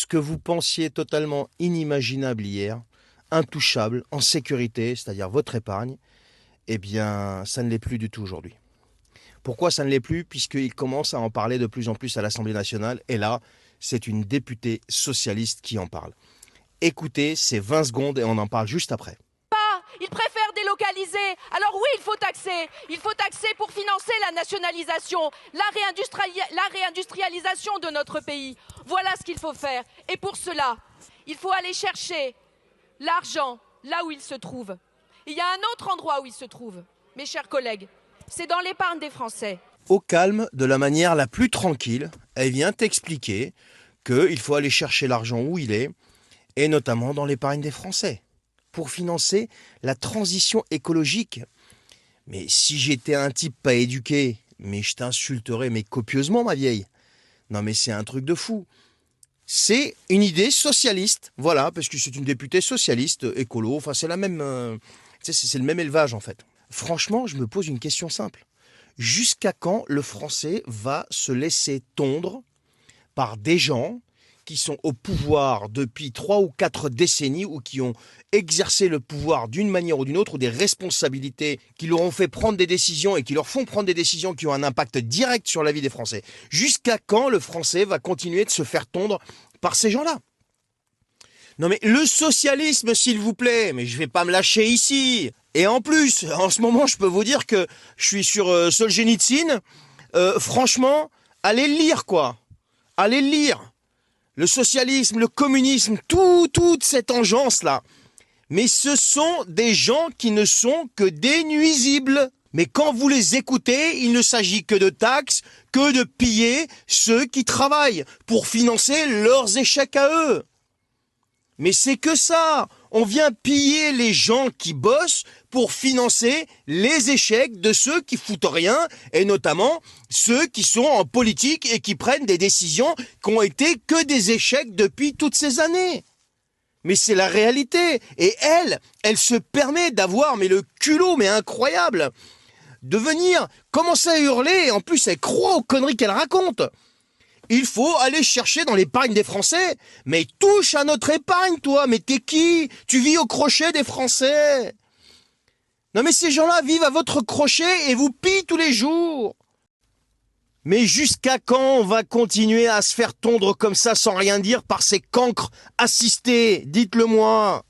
que vous pensiez totalement inimaginable hier, intouchable, en sécurité, c'est-à-dire votre épargne, eh bien, ça ne l'est plus du tout aujourd'hui. Pourquoi ça ne l'est plus? Puisqu'il commence à en parler de plus en plus à l'Assemblée nationale, et là, c'est une députée socialiste qui en parle. Écoutez, c'est 20 secondes et on en parle juste après. Ils préfèrent délocaliser. Alors oui, il faut taxer. Il faut taxer pour financer la nationalisation, la réindustrialisation de notre pays. Voilà ce qu'il faut faire. Et pour cela, il faut aller chercher l'argent là où il se trouve. Il y a un autre endroit où il se trouve, mes chers collègues. C'est dans l'épargne des Français. Au calme, de la manière la plus tranquille, elle vient t'expliquer qu'il faut aller chercher l'argent où il est, et notamment dans l'épargne des Français, pour financer la transition écologique. Mais si j'étais un type pas éduqué, mais je t'insulterais mais copieusement, ma vieille. Non mais c'est un truc de fou. C'est une idée socialiste, voilà, parce que c'est une députée socialiste, écolo, enfin c'est la même, c'est le même élevage en fait. Franchement, je me pose une question simple. Jusqu'à quand le français va se laisser tondre par des gens qui sont au pouvoir depuis 3 ou 4 décennies ou qui ont exercé le pouvoir d'une manière ou d'une autre, ou des responsabilités qui leur ont fait prendre des décisions et qui leur font prendre des décisions qui ont un impact direct sur la vie des Français. Jusqu'à quand le français va continuer de se faire tondre par ces gens-là? Non mais le socialisme, s'il vous plaît, mais je vais pas me lâcher ici. Et en plus, en ce moment, je peux vous dire que je suis sur Solzhenitsyn. Franchement, allez le lire, quoi. Allez le lire. Le socialisme, le communisme, toute cette engeance-là. Mais ce sont des gens qui ne sont que des nuisibles. Mais quand vous les écoutez, il ne s'agit que de taxes, que de piller ceux qui travaillent pour financer leurs échecs à eux. Mais c'est que ça. On vient piller les gens qui bossent pour financer les échecs de ceux qui foutent rien, et notamment ceux qui sont en politique et qui prennent des décisions qui ont été que des échecs depuis toutes ces années. Mais c'est la réalité. Et elle se permet d'avoir, mais le culot, mais incroyable, de venir commencer à hurler, et en plus elle croit aux conneries qu'elle raconte. Il faut aller chercher dans l'épargne des Français. Mais touche à notre épargne, toi. Mais t'es qui? Tu vis au crochet des Français. Non mais ces gens-là vivent à votre crochet et vous pillent tous les jours. Mais jusqu'à quand on va continuer à se faire tondre comme ça sans rien dire par ces cancres assistés? Dites-le moi.